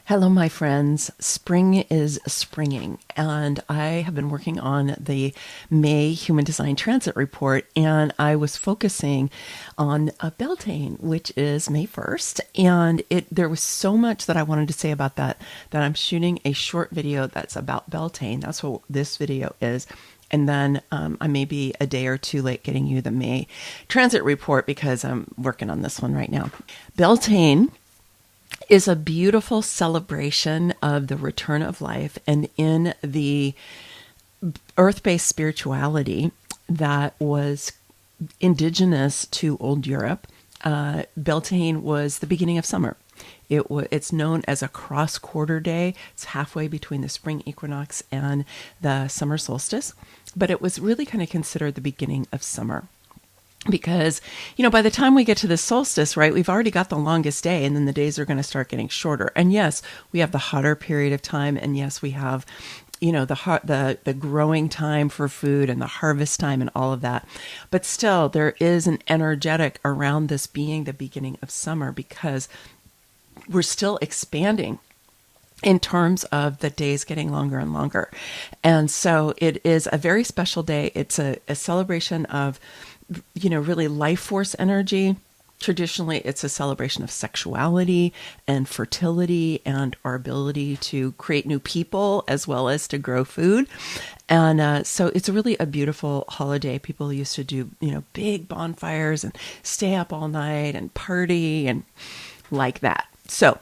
Hello, my friends. Spring is springing, and I have been working on the May Human Design Transit Report, and I was focusing on Beltane, which is May 1st, and there was so much that I wanted to say about that I'm shooting a short video that's about Beltane. That's what this video is. And then I may be a day or two late getting you the May Transit Report because I'm working on this one right now. Beltane is a beautiful celebration of the return of life, and in the earth-based spirituality that was indigenous to old Europe. Beltane was the beginning of summer. It's known as a cross-quarter day. It's halfway between the spring equinox and the summer solstice, but it was really kind of considered the beginning of summer. Because, by the time we get to the solstice, right, we've already got the longest day, and then the days are going to start getting shorter. And yes, we have the hotter period of time, and yes, we have, the growing time for food and the harvest time and all of that. But still, there is an energetic around this being the beginning of summer because we're still expanding in terms of the days getting longer and longer. And so it is a very special day. It's a celebration of really life force energy. Traditionally, it's a celebration of sexuality and fertility and our ability to create new people as well as to grow food. And so it's really a beautiful holiday. People used to do, big bonfires and stay up all night and party and like that. So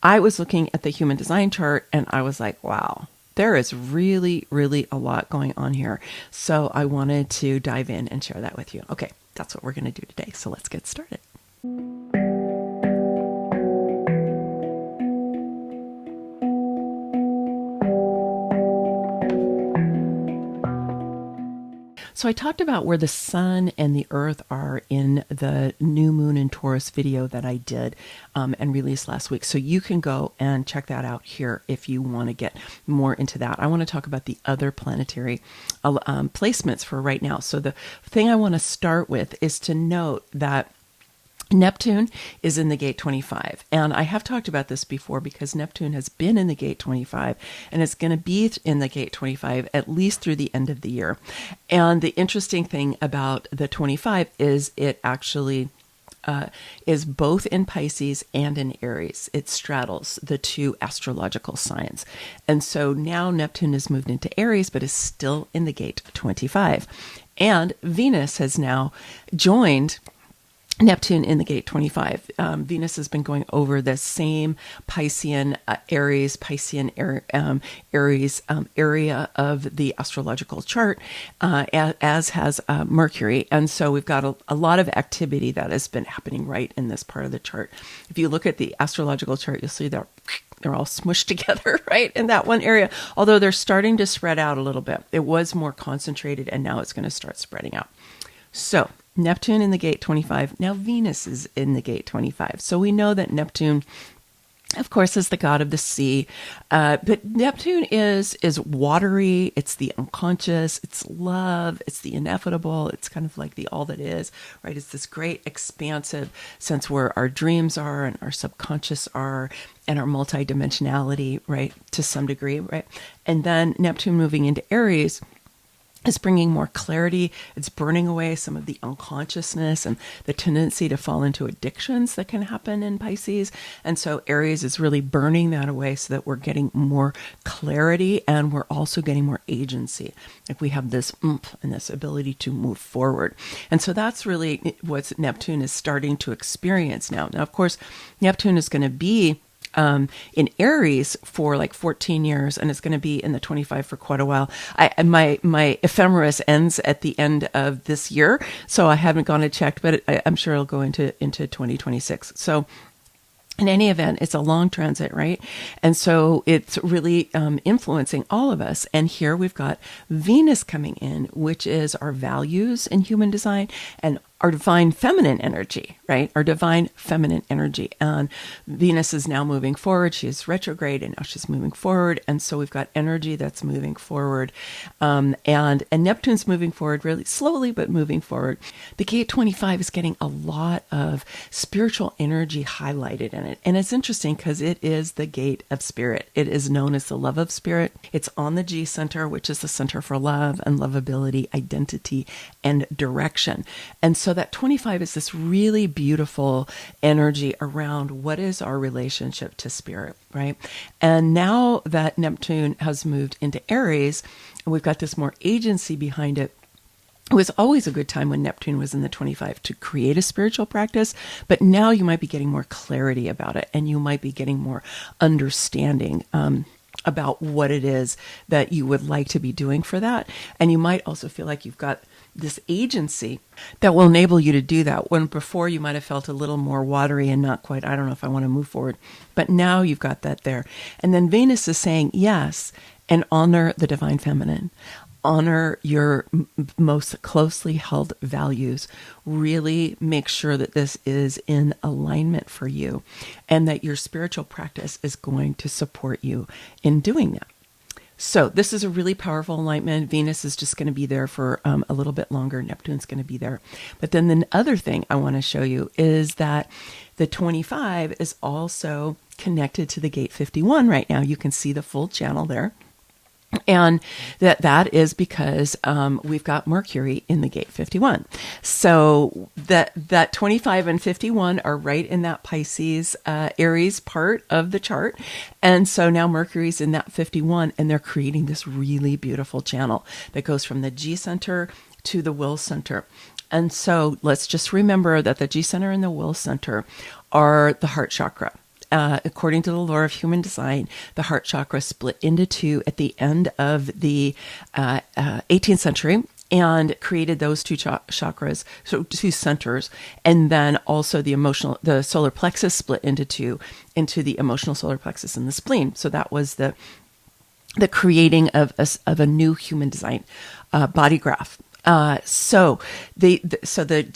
I was looking at the human design chart and I was like, wow. There is really, really a lot going on here. So I wanted to dive in and share that with you. Okay, that's what we're going to do today. So let's get started. So I talked about where the sun and the earth are in the new moon in Taurus video that I did and released last week. So you can go and check that out here if you want to get more into that. I want to talk about the other planetary placements for right now. So the thing I want to start with is to note that Neptune is in the gate 25. And I have talked about this before because Neptune has been in the gate 25 and it's going to be in the gate 25 at least through the end of the year. And the interesting thing about the 25 is it actually is both in Pisces and in Aries. It straddles the two astrological signs. And so now Neptune has moved into Aries, but is still in the gate 25. And Venus has now joined Neptune in the gate 25. Venus has been going over the same Piscean Aries area of the astrological chart, as has Mercury. And so we've got a lot of activity that has been happening right in this part of the chart. If you look at the astrological chart, you'll see they're all smushed together, right, in that one area, although they're starting to spread out a little bit. It was more concentrated, and now it's going to start spreading out. So Neptune in the gate 25. Now Venus is in the gate 25. So we know that Neptune, of course, is the god of the sea. But Neptune is watery. It's the unconscious. It's love. It's the inevitable. It's kind of like the all that is, right? It's this great expansive sense where our dreams are and our subconscious are and our multidimensionality, right, to some degree, right? And then Neptune moving into Aries is bringing more clarity. It's burning away some of the unconsciousness and the tendency to fall into addictions that can happen in Pisces. And so Aries is really burning that away so that we're getting more clarity and we're also getting more agency. Like we have this oomph and this ability to move forward. And so that's really what Neptune is starting to experience now. Now, of course, Neptune is going to be in Aries for like 14 years, and it's going to be in the 25 for quite a while. My ephemeris ends at the end of this year, so I haven't gone and checked, but I'm sure it'll go into 2026. So in any event, it's a long transit, right? And so it's really influencing all of us. And here we've got Venus coming in, which is our values in human design, and our divine feminine energy, right? Our divine feminine energy. And Venus is now moving forward. She is retrograde and now she's moving forward. And so we've got energy that's moving forward. And Neptune's moving forward really slowly, but moving forward. The gate 25 is getting a lot of spiritual energy highlighted in it. And it's interesting because it is the gate of spirit. It is known as the love of spirit. It's on the G center, which is the center for love and lovability, identity, and direction. And so that 25 is this really beautiful energy around what is our relationship to spirit, right? And now that Neptune has moved into Aries, and we've got this more agency behind it. It was always a good time when Neptune was in the 25 to create a spiritual practice, but now you might be getting more clarity about it, and you might be getting more understanding about what it is that you would like to be doing for that. And you might also feel like you've got this agency that will enable you to do that, when before you might have felt a little more watery and not quite, I don't know if I want to move forward, but now you've got that there. And then Venus is saying yes, and honor the divine feminine. Honor your most closely held values. Really make sure that this is in alignment for you and that your spiritual practice is going to support you in doing that. So this is a really powerful alignment. Venus is just going to be there for a little bit longer. Neptune's going to be there. But then the other thing I want to show you is that the 25 is also connected to the gate 51 right now. You can see the full channel there. And that is because we've got Mercury in the gate 51. So that 25 and 51 are right in that Pisces Aries part of the chart. And so now Mercury's in that 51, and they're creating this really beautiful channel that goes from the G center to the will center. And so let's just remember that the G center and the will center are the heart chakra. According to the law of human design, the heart chakra split into two at the end of the 18th century and created those two chakras, so two centers. And then also the solar plexus split into two, into the emotional solar plexus and the spleen. So that was the creating of a new human design body graph. To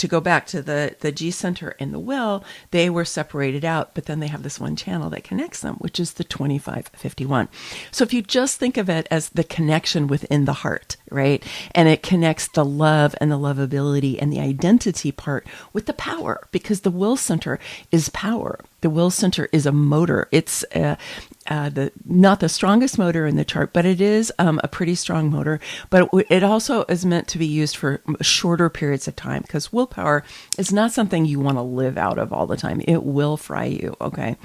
go back to the G center and the will, they were separated out, but then they have this one channel that connects them, which is the 2551. So if you just think of it as the connection within the heart, right? And it connects the love and the lovability and the identity part with the power, because the will center is power. The will center is a motor. It's not the strongest motor in the chart, but it is a pretty strong motor. But it also is meant to be used for shorter periods of time, because willpower is not something you want to live out of all the time. It will fry you, okay?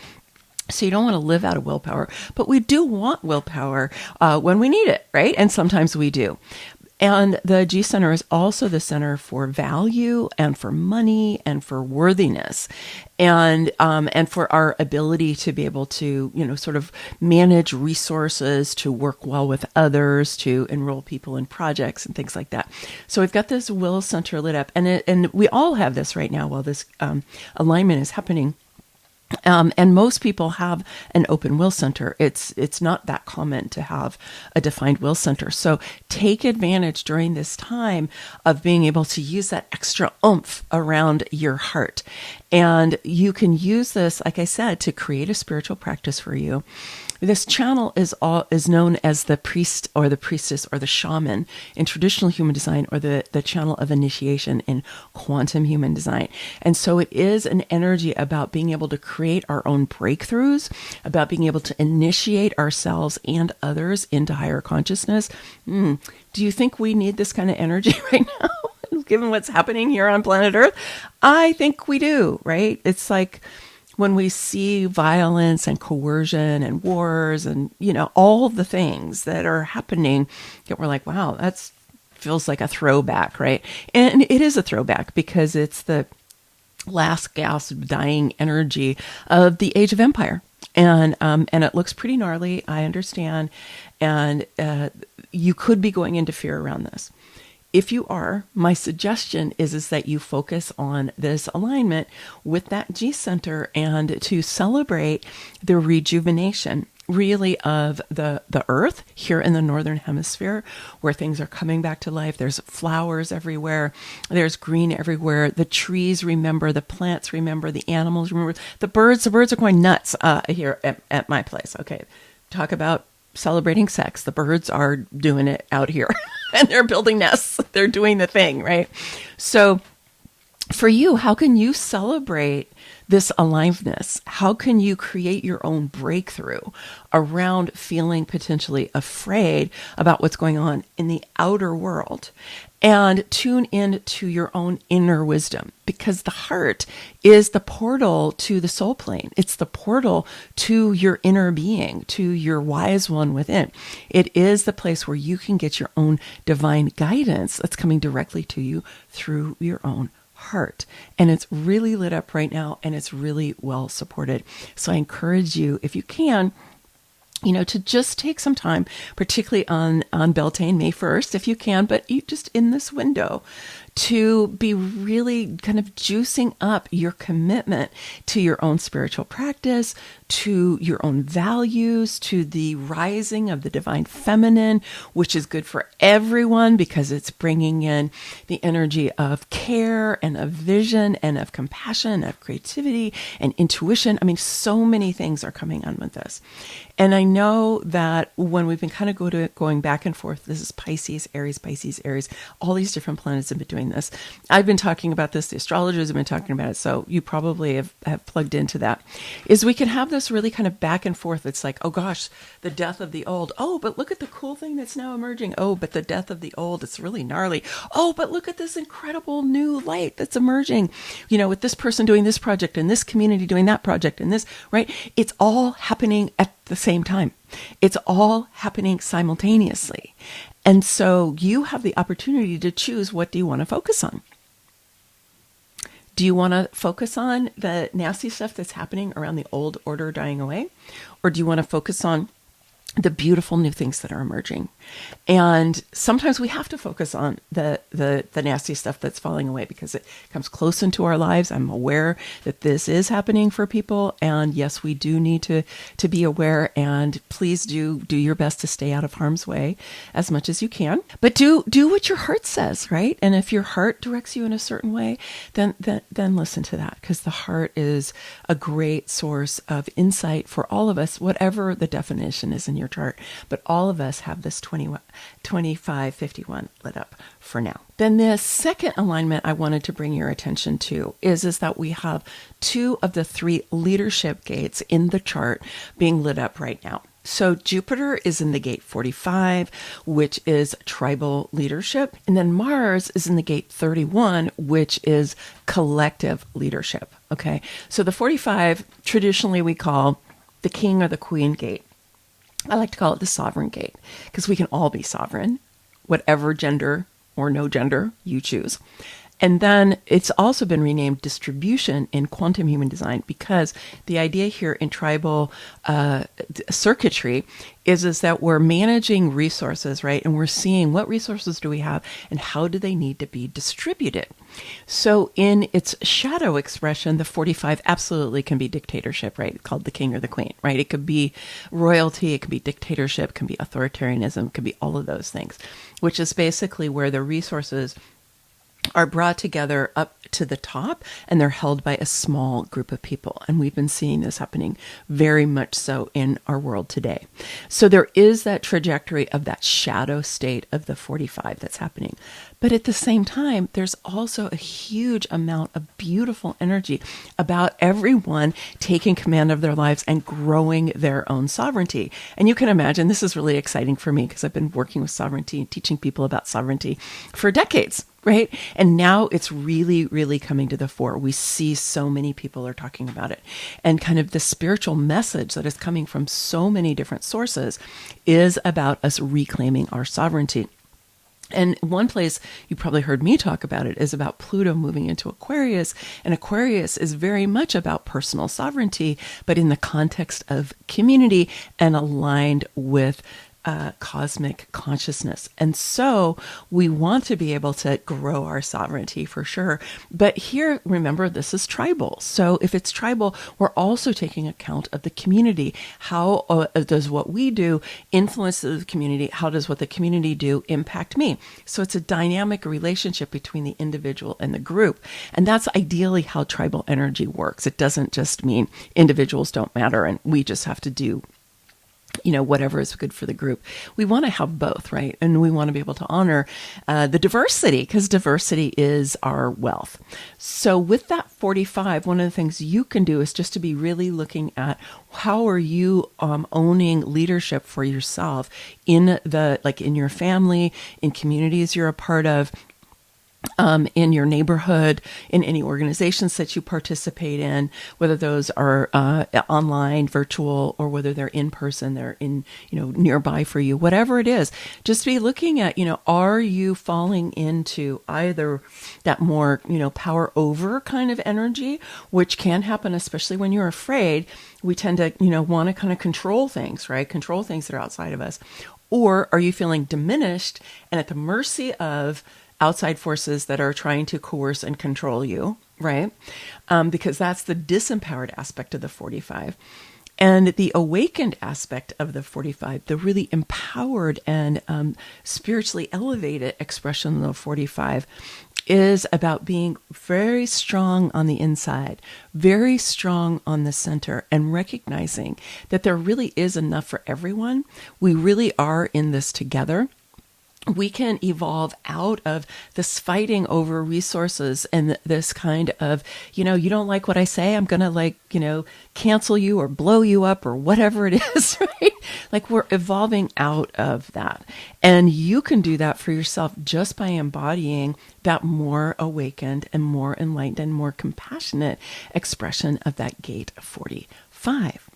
So you don't want to live out of willpower, but we do want willpower when we need it, right? And sometimes we do. And the G center is also the center for value and for money and for worthiness, and for our ability to be able to, sort of manage resources, to work well with others, to enroll people in projects and things like that. So we've got this will center lit up, and we all have this right now while this alignment is happening. And most people have an open will center. It's not that common to have a defined will center. So take advantage during this time of being able to use that extra oomph around your heart. And you can use this, like I said, to create a spiritual practice for you. This channel is known as the priest or the priestess or the shaman in traditional human design, or the channel of initiation in quantum human design. And so it is an energy about being able to create our own breakthroughs, about being able to initiate ourselves and others into higher consciousness. Do you think we need this kind of energy right now, given what's happening here on planet Earth? I think we do, right? It's like when we see violence and coercion and wars and, all the things that are happening, that we're like, wow, that feels like a throwback, right? And it is a throwback because it's the last gasp dying energy of the Age of Empire. And it looks pretty gnarly, I understand. And you could be going into fear around this. If you are, my suggestion is that you focus on this alignment with that G center and to celebrate the rejuvenation really of the earth here in the northern hemisphere, where things are coming back to life. There's flowers everywhere. There's green everywhere. The trees remember, the plants remember, the animals remember, the birds are going nuts here at my place. Okay. Talk about celebrating sex. The birds are doing it out here and they're building nests. They're doing the thing, right? So for you, how can you celebrate this aliveness? How can you create your own breakthrough around feeling potentially afraid about what's going on in the outer world, and tune in to your own inner wisdom? Because the heart is the portal to the soul plane. It's the portal to your inner being, to your wise one within. It is the place where you can get your own divine guidance that's coming directly to you through your own heart. And it's really lit up right now, and it's really well supported. So I encourage you, if you can, to just take some time, particularly on Beltane, May 1st, if you can, but you just in this window, to be really kind of juicing up your commitment to your own spiritual practice, to your own values, to the rising of the divine feminine, which is good for everyone because it's bringing in the energy of care and of vision and of compassion, of creativity and intuition. I mean, so many things are coming on with this. And I know that when we've been kind of going back and forth, this is Pisces, Aries, all these different planets have been doing this. I've been talking about this. The astrologers have been talking about it. So you probably have plugged into that. Is we can have this really kind of back and forth. It's like, oh gosh, the death of the old. Oh, but look at the cool thing that's now emerging. Oh, but the death of the old, it's really gnarly. Oh, but look at this incredible new light that's emerging, with this person doing this project and this community doing that project and this, right? It's all happening at the same time. It's all happening simultaneously. And so you have the opportunity to choose, what do you want to focus on? Do you want to focus on the nasty stuff that's happening around the old order dying away? Or do you want to focus on the beautiful new things that are emerging? And sometimes we have to focus on the nasty stuff that's falling away because it comes close into our lives. I'm aware that this is happening for people. And yes, we do need to be aware, and please do your best to stay out of harm's way as much as you can. But do what your heart says, right? And if your heart directs you in a certain way, then listen to that, because the heart is a great source of insight for all of us, whatever the definition is in your chart. But all of us have this 2551 lit up for now. Then the second alignment I wanted to bring your attention to is that we have 2 of the 3 leadership gates in the chart being lit up right now. So Jupiter is in the gate 45, which is tribal leadership. And then Mars is in the gate 31, which is collective leadership. Okay. So the 45, traditionally we call the king or the queen gate. I like to call it the sovereign gate, because we can all be sovereign, whatever gender or no gender you choose. And then it's also been renamed distribution in quantum human design, because the idea here in tribal circuitry is that we're managing resources, right? And we're seeing what resources do we have and how do they need to be distributed. So in its shadow expression, the 45 absolutely can be dictatorship, right? It's called the king or the queen, right? It could be royalty, it could be dictatorship, it can be authoritarianism, it could be all of those things, which is basically where the resources are brought together up to the top and they're held by a small group of people. And we've been seeing this happening very much so in our world today. So there is that trajectory of that shadow state of the 45 that's happening. But at the same time, there's also a huge amount of beautiful energy about everyone taking command of their lives and growing their own sovereignty. And you can imagine this is really exciting for me, because I've been working with sovereignty and teaching people about sovereignty for decades. Right? And now it's really, really coming to the fore. We see so many people are talking about it. And kind of the spiritual message that is coming from so many different sources is about us reclaiming our sovereignty. And one place you probably heard me talk about it is about Pluto moving into Aquarius. And Aquarius is very much about personal sovereignty, but in the context of community and aligned with cosmic consciousness. And so we want to be able to grow our sovereignty for sure. But here, remember, this is tribal. So if it's tribal, we're also taking account of the community. How does what we do influence the community? How does what the community do impact me? So it's a dynamic relationship between the individual and the group. And that's ideally how tribal energy works. It doesn't just mean individuals don't matter and we just have to do whatever is good for the group. We want to have both, right? And we want to be able to honor the diversity, because diversity is our wealth. So with that 45, one of the things you can do is just to be really looking at how are you owning leadership for yourself in in your family, in communities you're a part of, in your neighborhood, in any organizations that you participate in, whether those are online, virtual, or whether they're in person, they're in, nearby for you, whatever it is, just be looking at, are you falling into either that more, power over kind of energy, which can happen, especially when you're afraid. We tend to, want to kind of control things, right? Control things that are outside of us. Or are you feeling diminished and at the mercy of outside forces that are trying to coerce and control you, right? Because that's the disempowered aspect of the 45. And the awakened aspect of the 45, the really empowered and spiritually elevated expression of the 45, is about being very strong on the inside, very strong on the center, and recognizing that there really is enough for everyone. We really are in this together. We can evolve out of this fighting over resources and this kind of, you don't like what I say, I'm going to cancel you or blow you up or whatever it is, right? Like we're evolving out of that. And you can do that for yourself just by embodying that more awakened and more enlightened and more compassionate expression of that gate 45.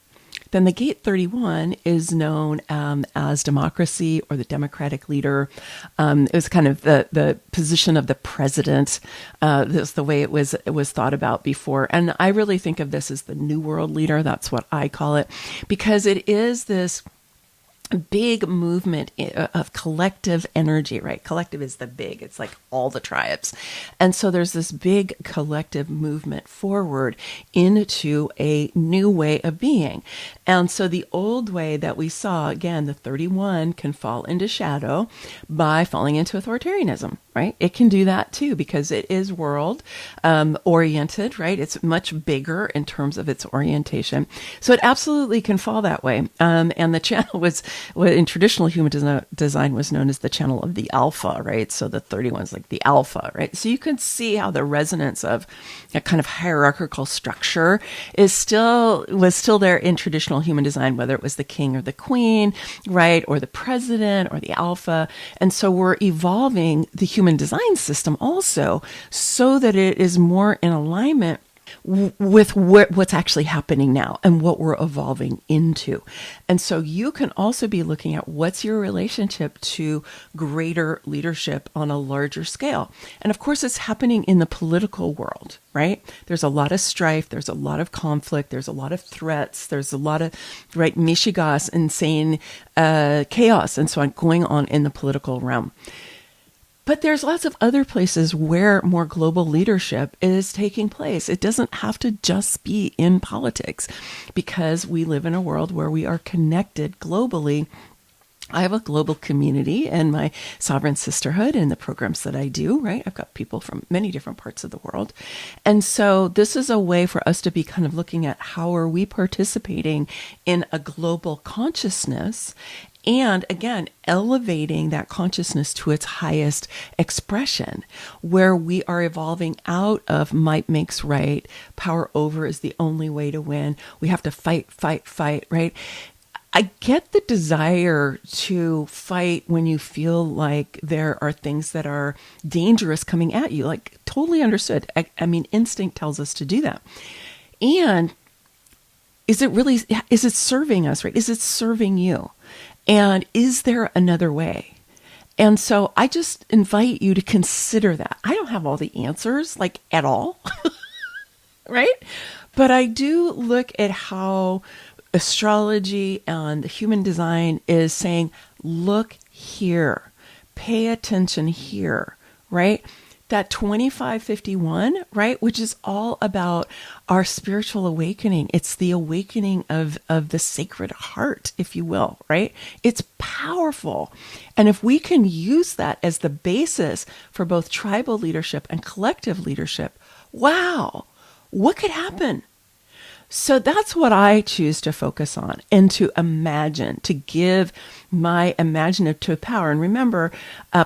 Then the gate 31 is known as democracy or the democratic leader. It was kind of the position of the president. That's the way it was thought about before. And I really think of this as the New World leader. That's what I call it, because it is this big movement of collective energy, right? Collective is the big, it's like all the tribes. And so there's this big collective movement forward into a new way of being. And so the old way that we saw, again, the 31 can fall into shadow by falling into authoritarianism, right? It can do that too, because it is world oriented, right? It's much bigger in terms of its orientation. So it absolutely can fall that way. And the channel was, in traditional human design, was known as the channel of the alpha, right? So the 31 is like the alpha, right? So you can see how the resonance of a kind of hierarchical structure was still there in traditional human design, whether it was the king or the queen, right? Or the president or the alpha. And so we're evolving the human design system also so that it is more in alignment with what's actually happening now and what we're evolving into. And so you can also be looking at what's your relationship to greater leadership on a larger scale. And of course, it's happening in the political world, right? There's a lot of strife. There's a lot of conflict. There's a lot of threats. There's a lot of, right, mishigas, insane chaos and so on going on in the political realm. But there's lots of other places where more global leadership is taking place. It doesn't have to just be in politics, because we live in a world where we are connected globally. I have a global community and my sovereign sisterhood and the programs that I do, right? I've got people from many different parts of the world. And so this is a way for us to be kind of looking at how are we participating in a global consciousness. And again, elevating that consciousness to its highest expression, where we are evolving out of might makes right, power over is the only way to win. We have to fight, right? I get the desire to fight when you feel like there are things that are dangerous coming at you, like totally understood. I mean, instinct tells us to do that. And is it serving us, right? Is it serving you? And is there another way? And so I just invite you to consider that. I don't have all the answers, like at all, right? But I do look at how astrology and the human design is saying, look here, pay attention here, right? That 2551, right, which is all about our spiritual awakening. It's the awakening of the sacred heart, if you will, right? It's powerful. And if we can use that as the basis for both tribal leadership and collective leadership, wow, what could happen? So that's what I choose to focus on and to imagine, to give my imaginative power. And remember,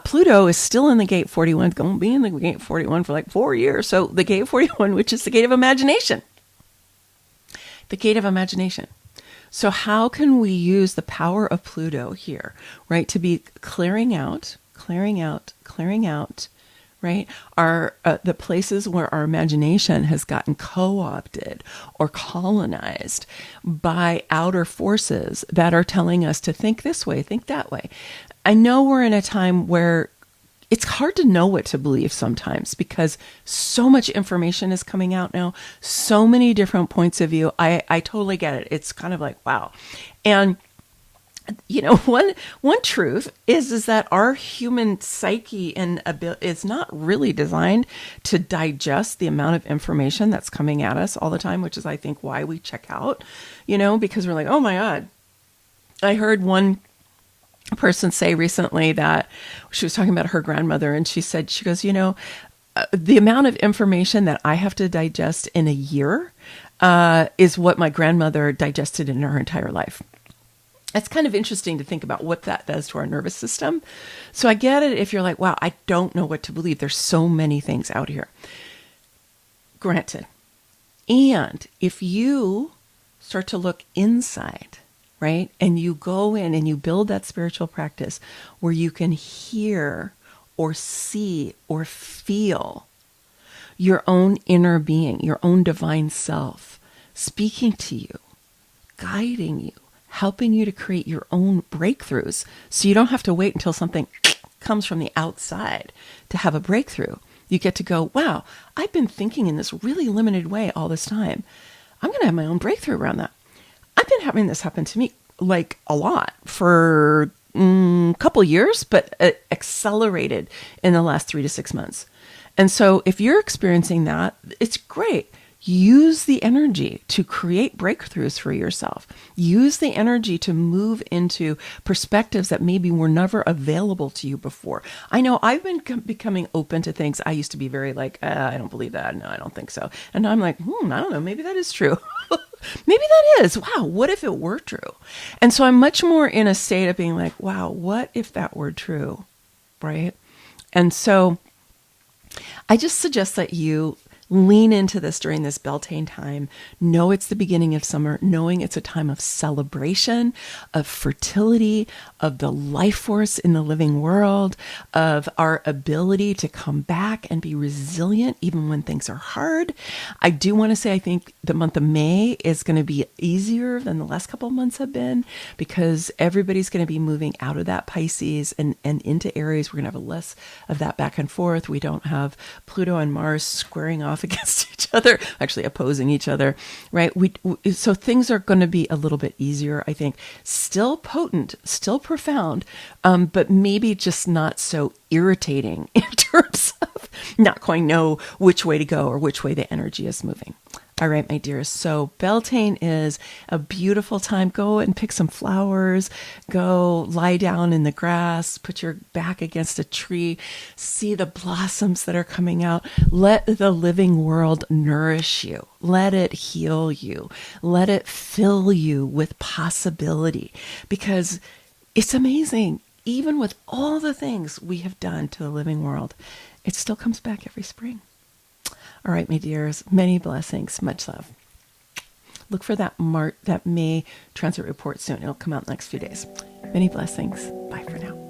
Pluto is still in the gate 41, going to be in the gate 41 for like 4 years. So the gate 41, which is the gate of imagination, the gate of imagination. So how can we use the power of Pluto here, right? To be clearing out, right? The places where our imagination has gotten co-opted or colonized by outer forces that are telling us to think this way, think that way. I know we're in a time where it's hard to know what to believe sometimes because so much information is coming out now, so many different points of view. I totally get it. It's kind of like, wow. And you know, one truth is that our human psyche and is not really designed to digest the amount of information that's coming at us all the time, which is, I think, why we check out, you know, because we're like, oh my God. I heard one person say recently that she was talking about her grandmother, and she goes, you know, the amount of information that I have to digest in a year is what my grandmother digested in her entire life. It's kind of interesting to think about what that does to our nervous system. So I get it if you're like, wow, I don't know what to believe. There's so many things out here. Granted. And if you start to look inside, right, and you go in and you build that spiritual practice where you can hear or see or feel your own inner being, your own divine self, speaking to you, guiding you, helping you to create your own breakthroughs. So you don't have to wait until something comes from the outside to have a breakthrough. You get to go, wow, I've been thinking in this really limited way all this time. I'm going to have my own breakthrough around that. I've been having this happen to me like a lot for a couple years, but accelerated in the last 3 to 6 months. And so if you're experiencing that, it's great. Use the energy to create breakthroughs for yourself. Use the energy to move into perspectives that maybe were never available to you before. I know I've been becoming open to things. I used to be very like, I don't believe that. No, I don't think so. And now I'm like, I don't know. Maybe that is true. Maybe that is. Wow. What if it were true? And so I'm much more in a state of being like, wow, what if that were true? Right? And so I just suggest that you lean into this during this Beltane time. Know it's the beginning of summer, knowing it's a time of celebration, of fertility, of the life force in the living world, of our ability to come back and be resilient even when things are hard. I do want to say I think the month of May is going to be easier than the last couple of months have been because everybody's going to be moving out of that Pisces and into Aries. We're going to have less of that back and forth. We don't have Pluto and Mars squaring off against each other, actually opposing each other, right? So things are going to be a little bit easier, I think. Still potent, still profound, but maybe just not so irritating in terms of not quite know which way to go or which way the energy is moving. All right, my dears. So Beltane is a beautiful time. Go and pick some flowers. Go lie down in the grass. Put your back against a tree. See the blossoms that are coming out. Let the living world nourish you. Let it heal you. Let it fill you with possibility because it's amazing. Even with all the things we have done to the living world, it still comes back every spring. All right, my dears, many blessings, much love. Look for that May transit report soon. It'll come out in the next few days. Many blessings. Bye for now.